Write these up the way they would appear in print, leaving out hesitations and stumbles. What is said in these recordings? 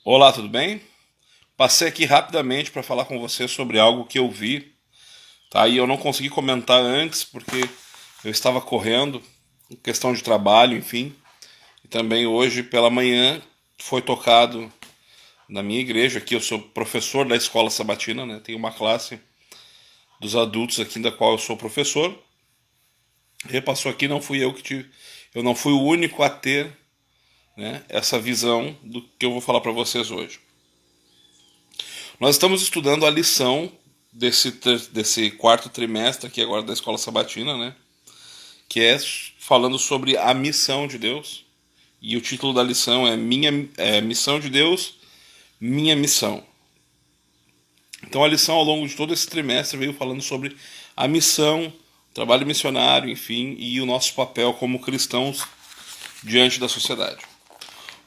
Olá, tudo bem? Passei aqui rapidamente para falar com você sobre algo que eu vi, tá? E eu não consegui comentar antes porque eu estava correndo, questão de trabalho, enfim. E também hoje pela manhã foi tocado na minha igreja, aqui eu sou professor da escola sabatina, né? Tenho uma classe dos adultos aqui da qual eu sou professor. Repassou aqui, não fui eu que tive, eu não fui o único a ter, né, essa visão do que eu vou falar para vocês hoje. Nós estamos estudando a lição desse quarto trimestre aqui agora da Escola Sabatina, né? Que é falando sobre a missão de Deus. E o título da lição é Missão de Deus, Minha Missão. Então a lição ao longo de todo esse trimestre veio falando sobre a missão, trabalho missionário, enfim, e o nosso papel como cristãos diante da sociedade.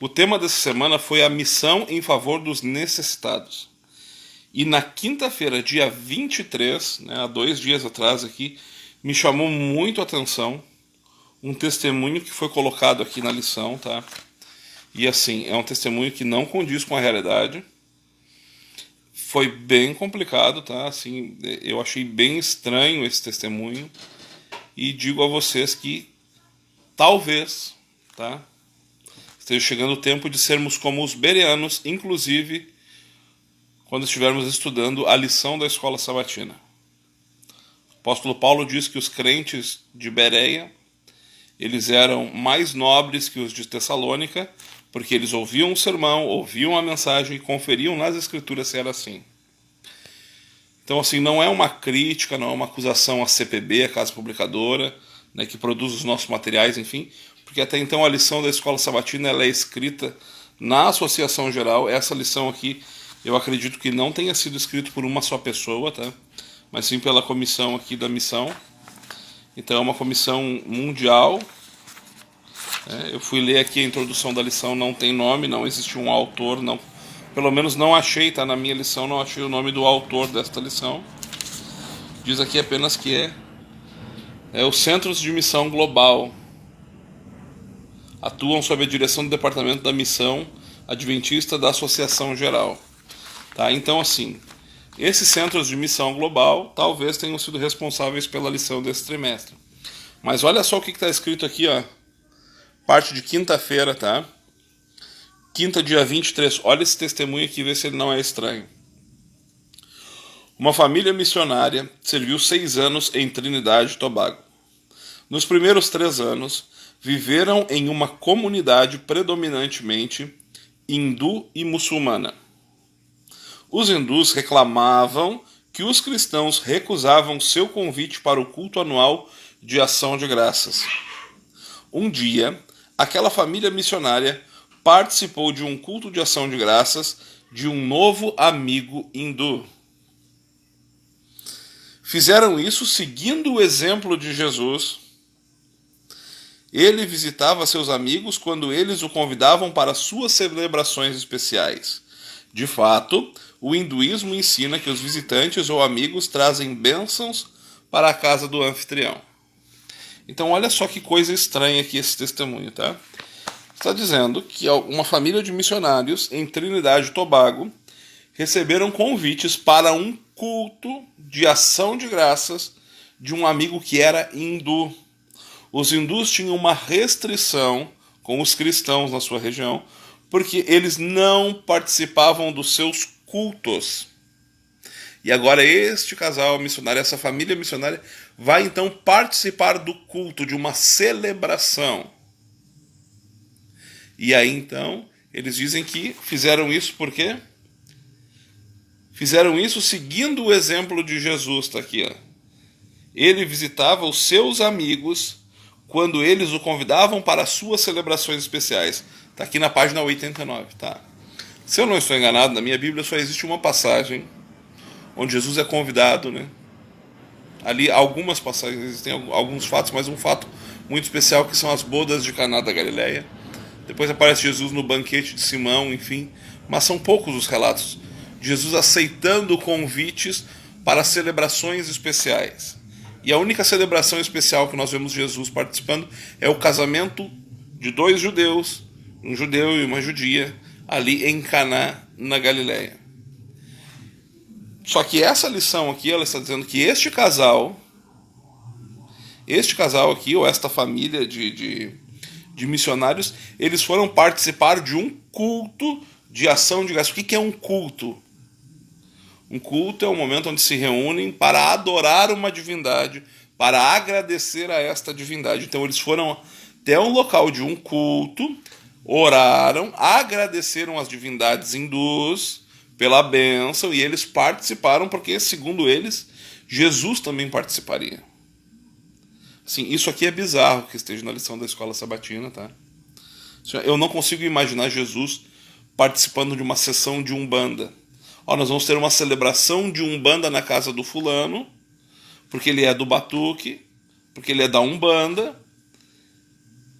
O tema dessa semana foi a missão em favor dos necessitados. E na quinta-feira, dia 23, né, há 2 dias atrás aqui, me chamou muito a atenção um testemunho que foi colocado aqui na lição, tá? E assim, é um testemunho que não condiz com a realidade. Foi bem complicado, tá? Assim, eu achei bem estranho esse testemunho e digo a vocês que talvez, tá? Esteja chegando o tempo de sermos como os bereanos, inclusive quando estivermos estudando a lição da escola sabatina. O apóstolo Paulo diz que os crentes de Bereia, eles eram mais nobres que os de Tessalônica, porque eles ouviam o sermão, ouviam a mensagem e conferiam nas escrituras se era assim. Então, assim, não é uma crítica, não é uma acusação à CPB, a Casa Publicadora, né, que produz os nossos materiais, enfim, porque até então a lição da escola sabatina ela é escrita na Associação Geral. Essa lição aqui eu acredito que não tenha sido escrito por uma só pessoa, tá? Mas sim pela comissão aqui da missão. Então é uma comissão mundial. Eu fui ler aqui a introdução da lição, não tem nome, não existe um autor, não. Pelo menos não achei, tá? Na minha lição não achei o nome do autor desta lição. Diz aqui apenas que é os Centros de Missão Global. Atuam sob a direção do Departamento da Missão Adventista da Associação Geral. Tá? Então, assim, esses centros de missão global talvez tenham sido responsáveis pela lição desse trimestre. Mas olha só o que está escrito aqui, ó. Parte de quinta-feira, tá? Quinta, dia 23. Olha esse testemunho aqui, vê se ele não é estranho. Uma família missionária serviu 6 anos em Trinidade e Tobago. Nos primeiros 3 anos, viveram em uma comunidade predominantemente hindu e muçulmana. Os hindus reclamavam que os cristãos recusavam seu convite para o culto anual de ação de graças. Um dia, aquela família missionária participou de um culto de ação de graças de um novo amigo hindu. Fizeram isso seguindo o exemplo de Jesus. Ele visitava seus amigos quando eles o convidavam para suas celebrações especiais. De fato, o hinduísmo ensina que os visitantes ou amigos trazem bênçãos para a casa do anfitrião. Então olha só que coisa estranha aqui esse testemunho, tá? Está dizendo que uma família de missionários em Trinidade e Tobago receberam convites para um culto de ação de graças de um amigo que era hindu. Os hindus tinham uma restrição com os cristãos na sua região, porque eles não participavam dos seus cultos. E agora este casal missionário, essa família missionária, vai então participar do culto, de uma celebração. E aí então, eles dizem que fizeram isso por quê? Fizeram isso seguindo o exemplo de Jesus, tá aqui, ó. Ele visitava os seus amigos quando eles o convidavam para suas celebrações especiais. Está aqui na página 89, tá? Se eu não estou enganado, na minha Bíblia só existe uma passagem onde Jesus é convidado, né? Ali algumas passagens, existem alguns fatos, mas um fato muito especial que são as bodas de Caná da Galileia. Depois aparece Jesus no banquete de Simão, enfim. Mas são poucos os relatos de Jesus aceitando convites para celebrações especiais. E a única celebração especial que nós vemos Jesus participando é o casamento de 2 judeus, um judeu e uma judia, ali em Caná, na Galileia. Só que essa lição aqui, ela está dizendo que este casal aqui, ou esta família de missionários, eles foram participar de um culto de ação de graça. O que é um culto? Um culto é um momento onde se reúnem para adorar uma divindade, para agradecer a esta divindade. Então eles foram até um local de um culto, oraram, agradeceram as divindades hindus pela bênção e eles participaram porque, segundo eles, Jesus também participaria. Assim, isso aqui é bizarro que esteja na lição da escola sabatina, tá? Eu não consigo imaginar Jesus participando de uma sessão de Umbanda. Ó, nós vamos ter uma celebração de Umbanda na casa do fulano, porque ele é do Batuque, porque ele é da Umbanda,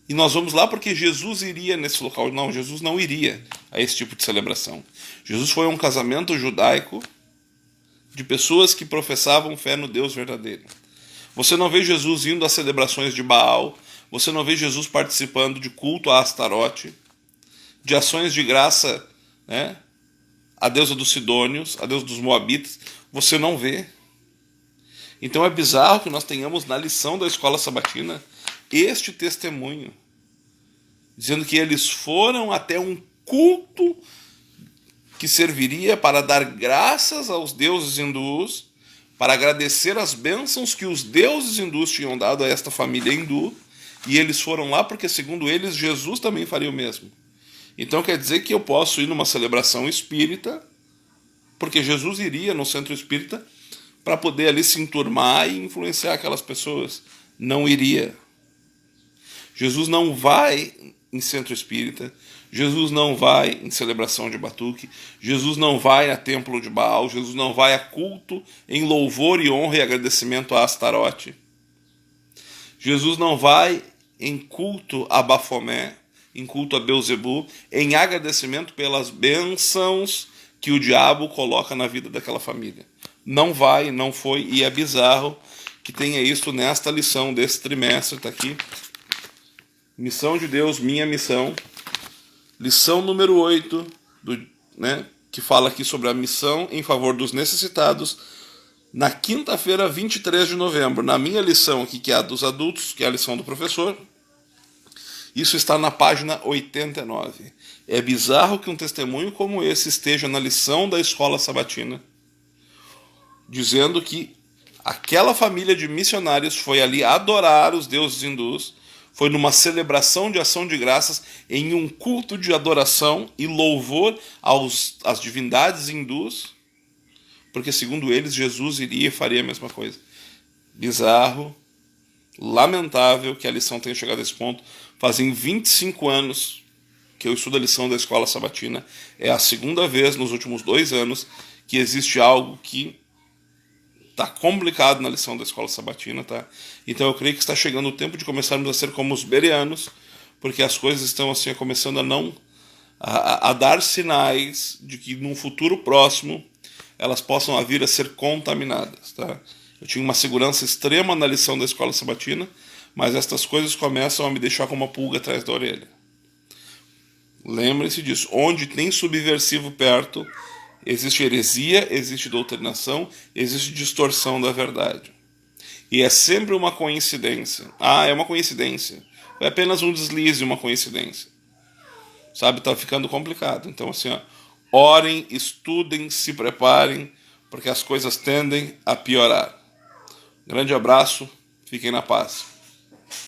e nós vamos lá porque Jesus iria nesse local. Não, Jesus não iria a esse tipo de celebração. Jesus foi a um casamento judaico de pessoas que professavam fé no Deus verdadeiro. Você não vê Jesus indo às celebrações de Baal, você não vê Jesus participando de culto a Astarote, de ações de graça, né, a deusa dos Sidônios, a deusa dos Moabitas, você não vê. Então é bizarro que nós tenhamos na lição da escola sabatina este testemunho, dizendo que eles foram até um culto que serviria para dar graças aos deuses hindus, para agradecer as bênçãos que os deuses hindus tinham dado a esta família hindu, e eles foram lá porque, segundo eles, Jesus também faria o mesmo. Então quer dizer que eu posso ir numa celebração espírita, porque Jesus iria no centro espírita para poder ali se enturmar e influenciar aquelas pessoas. Não iria. Jesus não vai em centro espírita, Jesus não vai em celebração de batuque, Jesus não vai a templo de Baal, Jesus não vai a culto em louvor e honra e agradecimento a Astarote. Jesus não vai em culto a Bafomé, em culto a Beuzebu, em agradecimento pelas bênçãos que o diabo coloca na vida daquela família. Não vai, não foi, e é bizarro que tenha isso nesta lição desse trimestre, está aqui. Missão de Deus, minha missão. Lição número 8, que fala aqui sobre a missão em favor dos necessitados, na quinta-feira, 23 de novembro. Na minha lição aqui, que é a dos adultos, que é a lição do professor, isso está na página 89. É bizarro que um testemunho como esse esteja na lição da escola sabatina, dizendo que aquela família de missionários foi ali adorar os deuses hindus, foi numa celebração de ação de graças, em um culto de adoração e louvor às divindades hindus, porque, segundo eles, Jesus iria e faria a mesma coisa. Bizarro, lamentável que a lição tenha chegado a esse ponto. Fazem 25 anos que eu estudo a lição da escola sabatina. É a segunda vez nos últimos 2 anos que existe algo que está complicado na lição da escola sabatina, tá? Então eu creio que está chegando o tempo de começarmos a ser como os bereanos, porque as coisas estão assim começando a dar sinais de que num futuro próximo elas possam vir a ser contaminadas, tá? Eu tinha uma segurança extrema na lição da escola sabatina, mas estas coisas começam a me deixar com uma pulga atrás da orelha. Lembre-se disso. Onde tem subversivo perto, existe heresia, existe doutrinação, existe distorção da verdade. E é sempre uma coincidência. Ah, é uma coincidência. É apenas um deslize, uma coincidência. Sabe, tá ficando complicado. Então, assim, ó, orem, estudem, se preparem, porque as coisas tendem a piorar. Grande abraço, fiquem na paz.